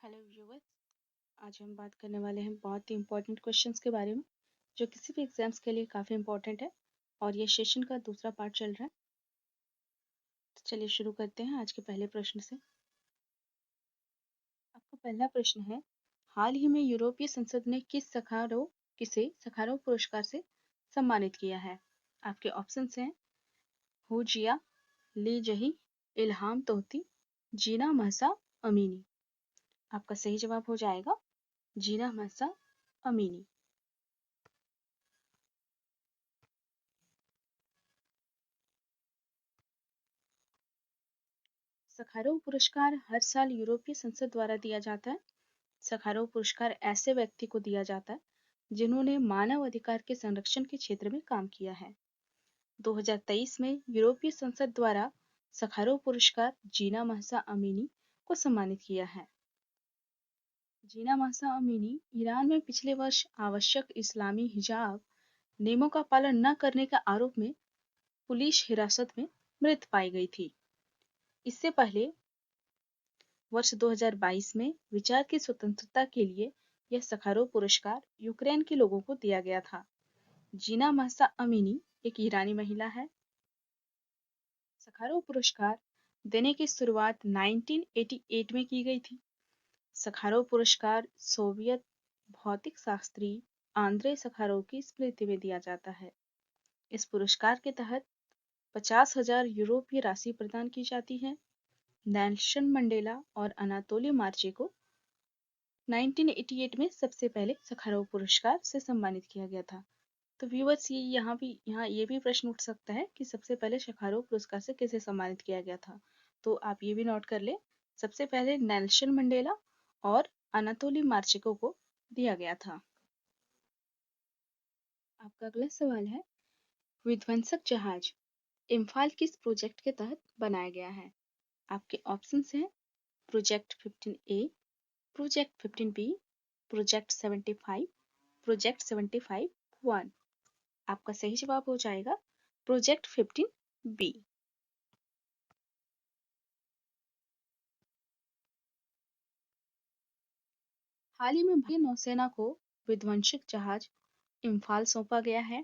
Hello viewers. आज हम बात करने वाले हैं बहुत ही इम्पोर्टेंट क्वेश्चंस के बारे में जो किसी भी एग्जाम्स के लिए काफ़ी इम्पोर्टेंट है और ये सेशन का दूसरा पार्ट चल रहा है। तो चलिए शुरू करते हैं आज के पहले प्रश्न से। आपका पहला प्रश्न है, हाल ही में यूरोपीय संसद ने किसे सखारोव पुरस्कार से सम्मानित किया है? आपके ऑप्शंस हैं हू जिया, ली जही, इल्हाम तोहती, जीना महसा अमीनी। आपका सही जवाब हो जाएगा जीना महसा अमीनी। सखारोव पुरस्कार हर साल यूरोपीय संसद द्वारा दिया जाता है। सखारोव पुरस्कार ऐसे व्यक्ति को दिया जाता है जिन्होंने मानव अधिकार के संरक्षण के क्षेत्र में काम किया है। 2023 में यूरोपीय संसद द्वारा सखारोव पुरस्कार जीना महसा अमीनी को सम्मानित किया है। जीना महसा अमीनी ईरान में पिछले वर्ष आवश्यक इस्लामी हिजाब नियमों का पालन न करने के आरोप में पुलिस हिरासत में मृत पाई गई थी। इससे पहले वर्ष 2022 में विचार की स्वतंत्रता के लिए यह सखारोव पुरस्कार यूक्रेन के लोगों को दिया गया था। जीना महसा अमीनी एक ईरानी महिला है। सखारोव पुरस्कार देने की शुरुआत 1988 में की गई थी। सखारोव पुरस्कार सोवियत भौतिक शास्त्री आंद्रे सखारोव की स्मृति में दिया जाता है। इस पुरस्कार के तहत 50,000 यूरोपीय राशि प्रदान की जाती है। नेल्सन मंडेला और अनातोली मार्चे को 1988 में सबसे पहले सखारोव पुरस्कार से सम्मानित किया गया था। तो व्यूअर्स, यहाँ ये भी प्रश्न उठ सकता है कि सबसे पहले सखारोव पुरस्कार से किसे सम्मानित किया गया था। तो आप ये भी नोट कर ले, सबसे पहले नेल्सन मंडेला और अनातोली मार्चेको को दिया गया था। आपका अगला सवाल है, विध्वंसक जहाज इम्फाल किस प्रोजेक्ट के तहत बनाया गया है? आपके ऑप्शंस हैं project 15A, project 15B, project 75, project 75-1। आपका सही जवाब हो जाएगा प्रोजेक्ट 15B। हाल ही में भारतीय नौसेना को विध्वंसक जहाज इम्फाल सौंपा गया है।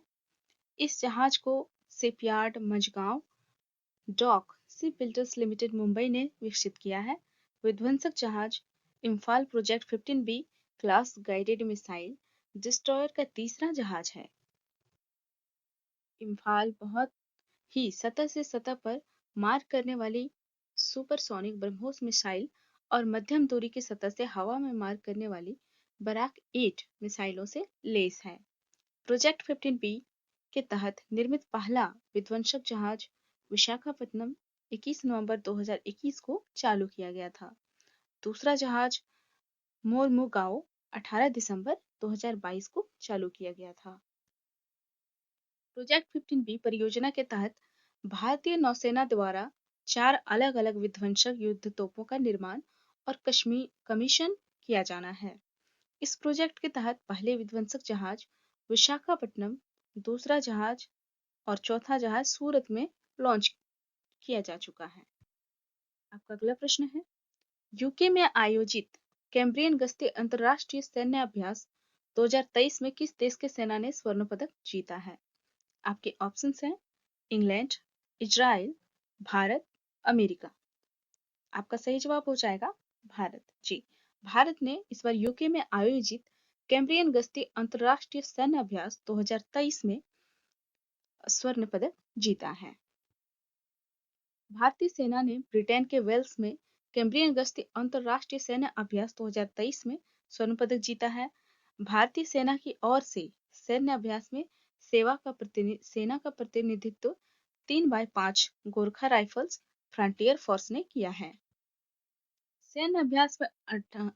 इस जहाज को shipyard Mazagon dock ship builders limited Mumbai ने विकसित किया है। विध्वंसक जहाज Imphal project 15B class guided missile destroyer का तीसरा जहाज है। इम्फाल बहुत ही सतह से सतह पर मार करने वाली सुपरसोनिक ब्रह्मोस मिसाइल और मध्यम दूरी की सतह से हवा में मार करने वाली बराक 8 मिसाइलों से लैस है। प्रोजेक्ट 15B के तहत निर्मित पहला विध्वंसक जहाज विशाखापत्तनम 21 नवंबर 2021 को चालू किया गया था। दूसरा जहाज मोरमुगाओ 18 दिसंबर 2022 को चालू किया गया था। प्रोजेक्ट 15B परियोजना के तहत भारतीय नौसेना द्वारा 4 अलग-अलग विध्वंसक युद्ध तोपों का निर्माण और कमीशन किया जाना है। इस प्रोजेक्ट के तहत पहले विध्वंसक जहाज विशाखापट्टनम, दूसरा जहाज और चौथा जहाज सूरत में लॉन्च किया जा चुका है। आपका अगला प्रश्न है, यूके में आयोजित कैम्ब्रियन गश्ती अंतरराष्ट्रीय सैन्य अभ्यास 2023 में किस देश के सेना ने स्वर्ण पदक जीता है? आपके ऑप्शंस हैं इंग्लैंड, इजराइल, भारत, अमेरिका। आपका सही जवाब हो जाएगा भारत। जी, भारत ने इस बार यूके में आयोजित कैम्ब्रियन गश्ती अंतरराष्ट्रीय सैन्य अभ्यास 2023 में स्वर्ण पदक जीता है। भारतीय सेना ने ब्रिटेन के वेल्स में कैम्ब्रियन गश्ती अंतरराष्ट्रीय सैन्य अभ्यास 2023 में स्वर्ण पदक जीता है। भारतीय सेना की ओर से सैन्य अभ्यास में सेना का प्रतिनिधित्व 3x5 Gorkha rifles frontier force ने किया है। सैन्य अभ्यास में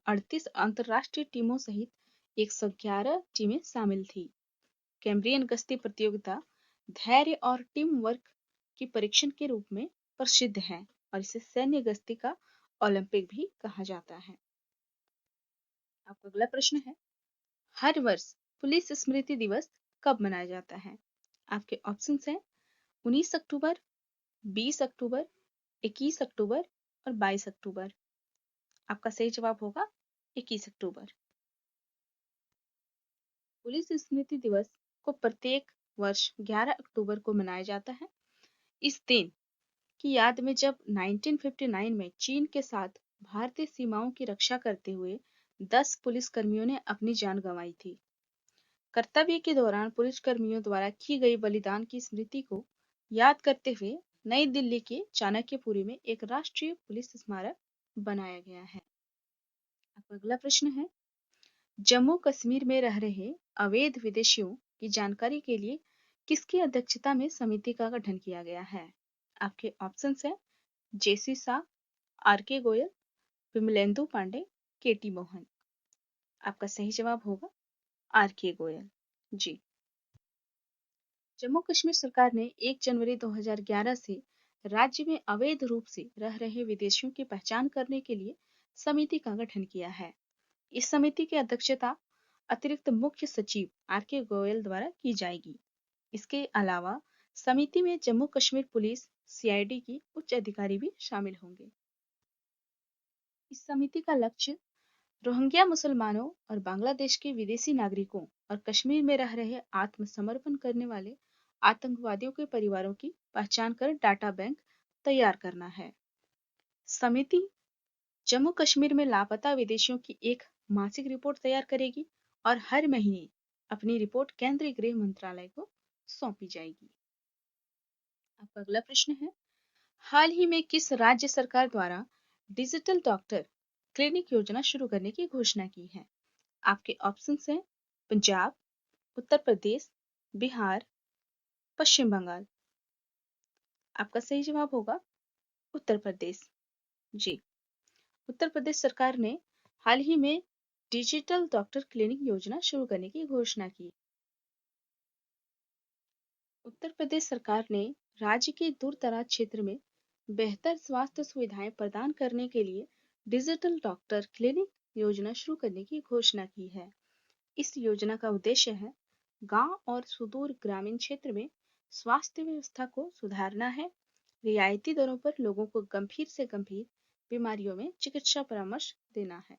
38 अंतरराष्ट्रीय टीमों सहित 111 टीमें शामिल थी। कैम्ब्रियन गश्ती प्रतियोगिता धैर्य और टीम वर्क की परीक्षण के रूप में प्रसिद्ध है और इसे सैन्य गश्ती का ओलंपिक भी कहा जाता है। आपका अगला प्रश्न है, हर वर्ष पुलिस स्मृति दिवस कब मनाया जाता है? आपके ऑप्शंस हैं 19 अक्टूबर, 20 अक्टूबर, 21 अक्टूबर और 22 अक्टूबर। आपका सही जवाब होगा 21 अक्टूबर। पुलिस स्मृति दिवस को प्रत्येक वर्ष 11 अक्टूबर को मनाया जाता है। इस दिन की याद में जब 1959 में चीन के साथ भारतीय सीमाओं की रक्षा करते हुए 10 पुलिसकर्मियों ने अपनी जान गंवाई थी। कर्तव्य के दौरान पुलिसकर्मियों द्वारा की गई बलिदान की स्मृति को याद करते हुए नई दिल्ली के चाणक्यपुरी में एक राष्ट्रीय पुलिस स्मारक बनाया गया है। अब अगला प्रश्न है, जम्मू कश्मीर में रह रहे अवैध विदेशियों की जानकारी के लिए किसकी अध्यक्षता में समिति का गठन किया गया है? आपके ऑप्शंस है जेसी शाह, आर के गोयल, विमलेंदु पांडे, के टी मोहन। आपका सही जवाब होगा आर के गोयल जी। जम्मू कश्मीर सरकार ने 1 जनवरी 2011 से राज्य में अवैध रूप से रह रहे विदेशियों की पहचान करने के लिए समिति का गठन किया है। इस समिति की अध्यक्षता अतिरिक्त मुख्य सचिव आर के गोयल द्वारा की जाएगी। इसके अलावा समिति में जम्मू कश्मीर पुलिस सीआईडी की उच्च अधिकारी भी शामिल होंगे। इस समिति का लक्ष्य रोहिंग्या मुसलमानों और बांग्लादेश के विदेशी नागरिकों और कश्मीर में रह रहे आत्मसमर्पण करने वाले आतंकवादियों के परिवारों की पहचान कर डाटा बैंक तैयार करना है। समिति जम्मू कश्मीर में लापता विदेशियों की एक मासिक रिपोर्ट तैयार करेगी और हर महीने अपनी रिपोर्ट केंद्रीय गृह मंत्रालय को सौंपी जाएगी। अब अगला प्रश्न है, हाल ही में किस राज्य सरकार द्वारा डिजिटल डॉक्टर क्लिनिक योजना शुरू करने की घोषणा की है? आपके ऑप्शंस हैं पंजाब, उत्तर प्रदेश, बिहार, पश्चिम बंगाल। आपका सही जवाब होगा उत्तर प्रदेश जी। उत्तर प्रदेश सरकार ने हाल ही में डिजिटल डॉक्टर क्लिनिक योजना शुरू करने की घोषणा की। उत्तर प्रदेश सरकार ने राज्य के दूर दराज क्षेत्र में बेहतर स्वास्थ्य सुविधाएं प्रदान करने के लिए डिजिटल डॉक्टर क्लिनिक योजना शुरू करने की घोषणा की है। इस योजना का उद्देश्य है गांव और सुदूर ग्रामीण क्षेत्र में स्वास्थ्य व्यवस्था को सुधारना है। रियायती दरों पर लोगों को गंभीर से गंभीर बीमारियों में चिकित्सा परामर्श देना है।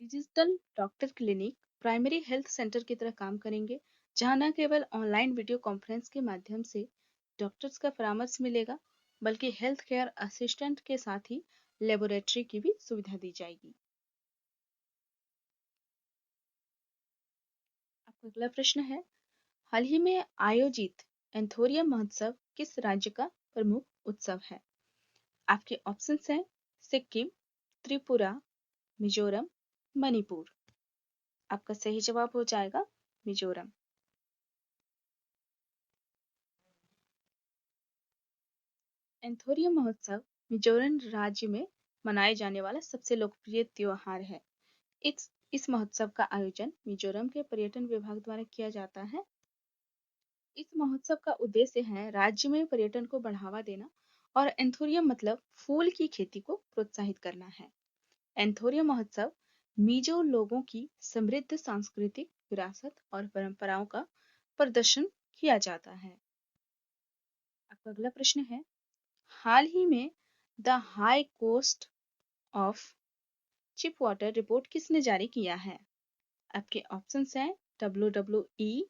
Digital doctor clinic primary health centre की तरह काम करेंगे, जहां न केवल ऑनलाइन वीडियो कॉन्फ्रेंस के माध्यम से डॉक्टर्स का परामर्श मिलेगा, बल्कि हेल्थ केयर असिस्टेंट के साथ ही लेबोरेटरी की भी सुविधा दी जाएगी। आपका अगला प्रश्न है, हाल ही में आयोजित एंथोरियम महोत्सव किस राज्य का प्रमुख उत्सव है? आपके ऑप्शंस हैं सिक्किम, त्रिपुरा, मिजोरम, मणिपुर। आपका सही जवाब हो जाएगा मिजोरम। एंथोरियम महोत्सव मिजोरम राज्य में मनाए जाने वाला सबसे लोकप्रिय त्योहार है। इस महोत्सव का आयोजन मिजोरम के पर्यटन विभाग द्वारा किया जाता है। इस महोत्सव का उद्देश्य है राज्य में पर्यटन को बढ़ावा देना और एंथोरियम मतलब फूल की खेती को प्रोत्साहित करना है। एंथोरियम महोत्सव मिजो लोगों की समृद्ध सांस्कृतिक विरासत और परंपराओं का प्रदर्शन किया जाता है। आपका अगला प्रश्न है, हाल ही में the high cost of cheap water report किसने जारी किया है? आपके ऑप्शंस हैं WWE,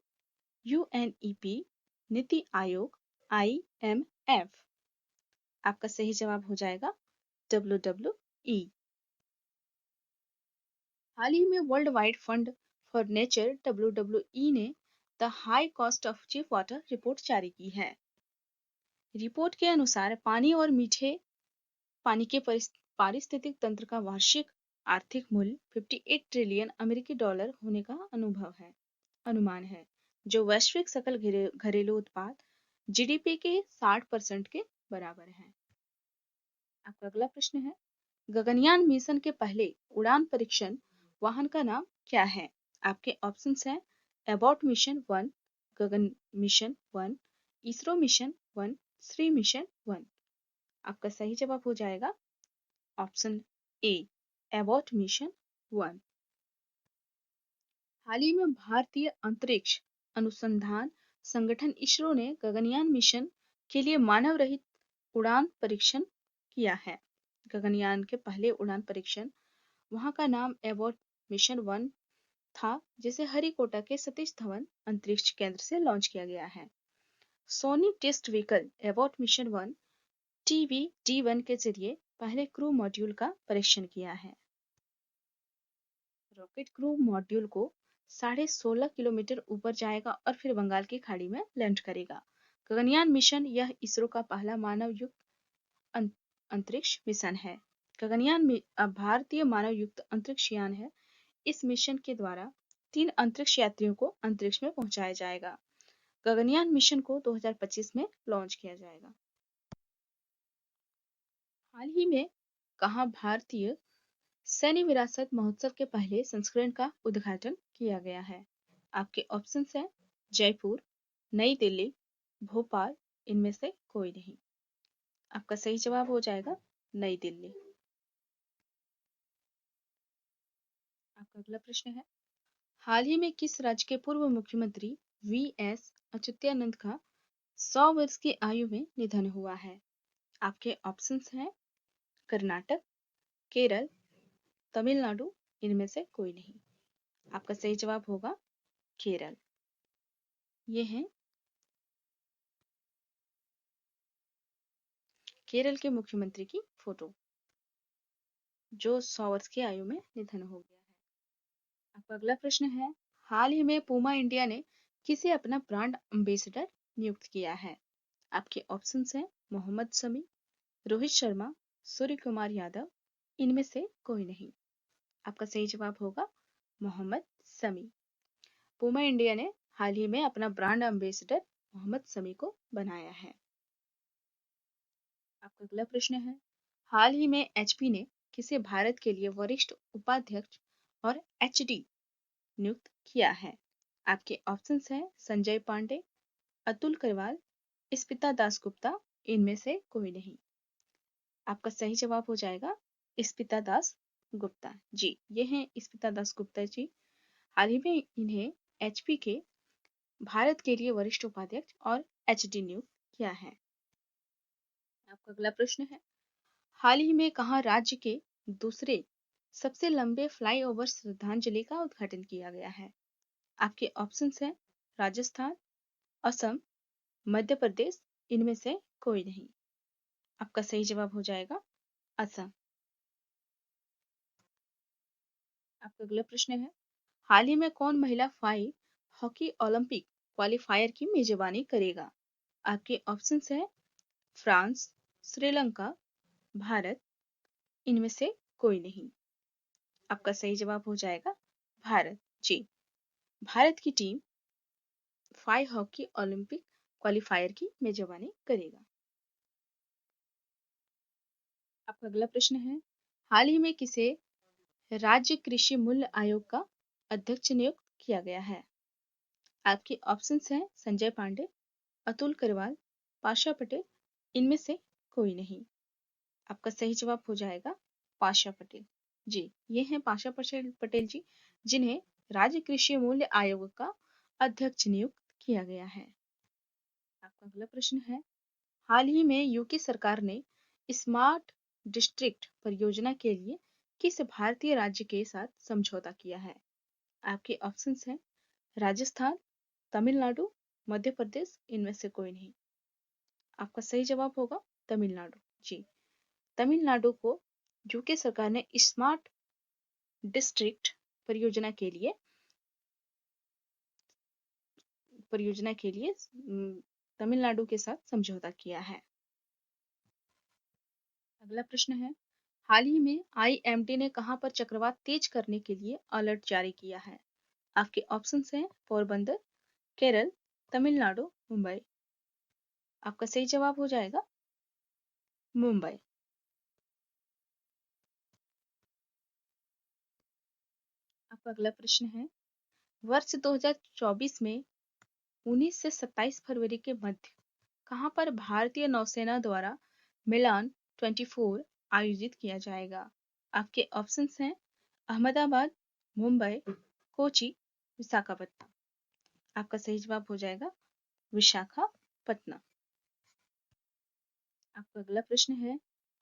UNEP, NITI Aayog, IMF। आपका सही जवाब हो जाएगा WWE। हाल ही में world wide fund for nature WWE ने the high cost of cheap water report जारी की है। रिपोर्ट के अनुसार पानी और मीठे पानी के पारिस्थितिक तंत्र का वार्षिक आर्थिक मूल्य 58 ट्रिलियन अमेरिकी डॉलर होने का अनुमान है, जो वैश्विक सकल घरेलू उत्पाद जीडीपी के 60% के बराबर है। आपका अगला प्रश्न है, गगनयान मिशन के पहले उड़ान परीक्षण वाहन का नाम क्या है? आपके ऑप्शंस हैं Abbott mission 1, Gagan mission 1, ISRO mission 1, Shri mission 1। आपका सही जवाब हो जाएगा ऑप्शन ए, एबॉट मिशन 1। हाल ही में भारतीय अंतरिक्ष अनुसंधान संगठन इसरो ने गगनयान मिशन के लिए मानव रहित उड़ान परीक्षण किया है। गगनयान के पहले उड़ान परीक्षण वहां का नाम एबॉट मिशन 1 था, जिसे हरिकोटा के सतीश धवन अंतरिक्ष केंद्र से लॉन्च किया गया है। सोनी test vehicle abort mission 1 TVD-1 के जरिए पहले क्रू मॉड्यूल का परीक्षण किया है। रॉकेट क्रू मॉड्यूल को 16.5 किलोमीटर ऊपर जाएगा और फिर बंगाल की खाड़ी में लैंड करेगा। गगनयान मिशन यह इसरो का पहला मानव युक्त अंतरिक्ष मिशन है। गगनयान भारतीय मानव युक्त अंतरिक्ष यान है। इस मिशन के द्वारा 3 अंतरिक्ष यात्रियों को अंतरिक्ष में पहुंचाया जाएगा। गगनयान मिशन को 2025 में लॉन्च किया जाएगा। हाल ही में कहाँ भारतीय सैन्य विरासत महोत्सव के पहले संस्करण का उद्घाटन किया गया है? आपके ऑप्शंस हैं जयपुर, नई दिल्ली, भोपाल, इनमें से कोई नहीं। आपका सही जवाब हो जाएगा नई दिल्ली। आपका अगला प्रश्न है, हाल ही में किस राज्य के पूर्व मुख्यमंत्री VS अच्युतानंद का 100 वर्ष की आयु में निधन हुआ है? आपके ऑप्शंस हैं कर्नाटक, केरल, तमिलनाडु, इनमें से कोई नहीं। आपका सही जवाब होगा केरल। ये है केरल के मुख्यमंत्री की फोटो जो 100 वर्ष की आयु में निधन हो गया है। आपका अगला प्रश्न है, हाल ही में पूमा इंडिया ने किसे अपना ब्रांड एम्बेसडर नियुक्त किया है? आपके ऑप्शंस हैं मोहम्मद शमी, रोहित शर्मा, सूर्य कुमार यादव, इनमें से कोई नहीं। आपका सही जवाब होगा मोहम्मद शमी। पूमा इंडिया ने हाल ही में अपना ब्रांड एम्बेसडर मोहम्मद शमी को बनाया है। आपका अगला प्रश्न है, हाल ही में HP ने किसे भारत के लिए वरिष्ठ उपाध्यक्ष और HD नियुक्त किया है? आपके ऑप्शंस हैं संजय पांडे, अतुल करवाल, स्मिता दासगुप्ता, इनमें से कोई नहीं। आपका सही जवाब हो जाएगा स्मिता दास गुप्ता जी। ये हैं स्मिता दास गुप्ता जी। हाल ही में इन्हें HP के भारत के लिए वरिष्ठ उपाध्यक्ष और HD नियुक्त किया है। आपका अगला प्रश्न है, हाल ही में कहाँ राज्य के दूसरे सबसे लंबे फ्लाईओवर श्रद्धांजलि का उद्घाटन किया गया है? आपके ऑप्शंस हैं राजस्थान, असम, मध्य प्रदेश, इनमें से कोई नहीं। आपका सही जवाब हो जाएगा असम। आपका अगला प्रश्न है, हाल ही में कौन महिला फाइव हॉकी ओलंपिक क्वालिफायर की मेजबानी करेगा? आपके ऑप्शंस हैं फ्रांस, श्रीलंका, भारत, इनमें से कोई नहीं। आपका सही जवाब हो जाएगा भारत जी। भारत की team five hockey Olympic qualifier की मेजबानी करेगा। आपका अगला प्रश्न है, हाल ही में किसे राज्य कृषि मूल्य आयोग का अध्यक्ष नियुक्त किया गया है? आपके ऑप्शंस हैं संजय पांडे, अतुल करवाल, पाशा पटेल, इनमें से कोई नहीं। आपका सही जवाब हो जाएगा पाशा पटेल जी। ये हैं पाशा पटेल जी, जिन्हें राज्य कृषि मूल्य आयोग का अध्यक्ष नियुक्त किया गया है। आपका अगला प्रश्न है, हाल ही में यूके सरकार ने स्मार्ट डिस्ट्रिक्ट परियोजना के लिए किस भारतीय राज्य के साथ समझौता किया है? आपके ऑप्शंस हैं राजस्थान, तमिलनाडु, मध्य प्रदेश, इनमें से कोई नहीं। आपका सही जवाब होगा तमिलनाडु जी। तमिलनाडु को यूके सरकार ने स्मार्ट डिस्ट्रिक्ट परियोजना के लिए तमिलनाडु के साथ समझौता किया है। अगला प्रश्न है, हाल ही में IMD ने कहां पर चक्रवात तेज करने के लिए अलर्ट जारी किया है? आपके ऑप्शंस हैं पोरबंदर, केरल, तमिलनाडु, मुंबई। आपका सही जवाब हो जाएगा मुंबई। आपका अगला प्रश्न है, वर्ष 2024 में 19 से 27 फरवरी के मध्य कहां पर भारतीय नौसेना द्वारा मिलान 24 आयोजित किया जाएगा? आपके ऑप्शंस हैं अहमदाबाद, मुंबई, कोची, विशाखापट्टनम। आपका सही जवाब हो जाएगा विशाखापट्टनम। आपका अगला प्रश्न है,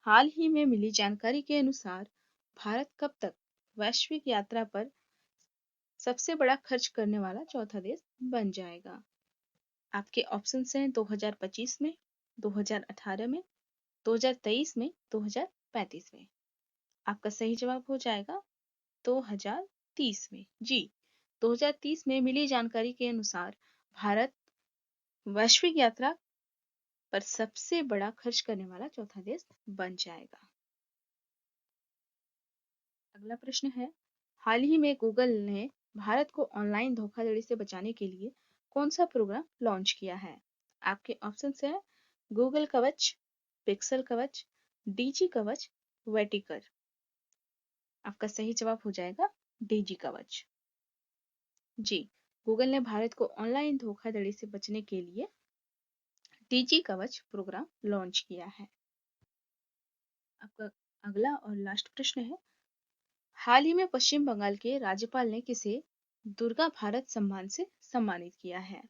हाल ही में मिली जानकारी के अनुसार भारत कब तक वैश्विक यात्रा पर सबसे बड़ा खर्च करने वाला चौथा देश बन जाएगा। आपके ऑप्शंस हैं 2025 में, 2018 में, 2023 में, 2035 में। आपका सही जवाब हो जाएगा 2030 में। जी, 2030 में मिली जानकारी के अनुसार भारत वैश्विक यात्रा पर सबसे बड़ा खर्च करने वाला चौथा देश बन जाएगा। अगला प्रश्न है, हाल ही में गूगल ने भारत को ऑनलाइन धोखाधड़ी से बचाने के लिए कौन सा प्रोग्राम लॉन्च किया है? आपके ऑप्शंस हैं गूगल कवच, पिक्सल कवच, डीजी कवच, वेटिकर। आपका सही जवाब हो जाएगा डीजी कवच। जी, गूगल ने भारत को ऑनलाइन धोखाधड़ी से बचने के लिए डीजी कवच प्रोग्राम लॉन्च किया है। आपका अगला और लास्ट प्रश्न है, हाल ही में पश्चिम बंगाल के राज्यपाल ने किसे दुर्गा भारत सम्मान से सम्मानित किया है?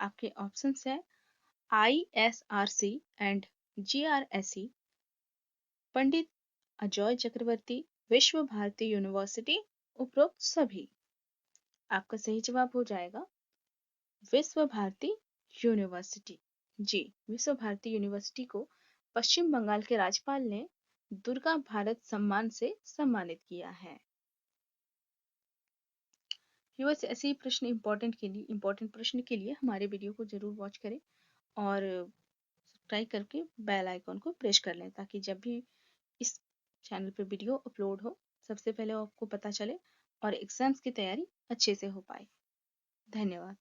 आपके ऑप्शंस हैं ISRC एंड GRSE, पंडित अजय चक्रवर्ती, विश्व भारती यूनिवर्सिटी, उपरोक्त सभी। आपका सही जवाब हो जाएगा विश्व भारती यूनिवर्सिटी। जी, विश्व भारती यूनिवर्सिटी को पश्चिम बंगाल के राज्यपाल ने दुर्गा भारत सम्मान से सम्मानित किया है। व्यूअर्स, ऐसे ही प्रश्न इंपॉर्टेंट प्रश्न के लिए हमारे वीडियो को जरूर वॉच करें और सब्सक्राइब करके बेल आइकॉन को प्रेस कर लें ताकि जब भी इस चैनल पर वीडियो अपलोड हो सबसे पहले आपको पता चले और एग्जाम्स की तैयारी अच्छे से हो पाए। धन्यवाद।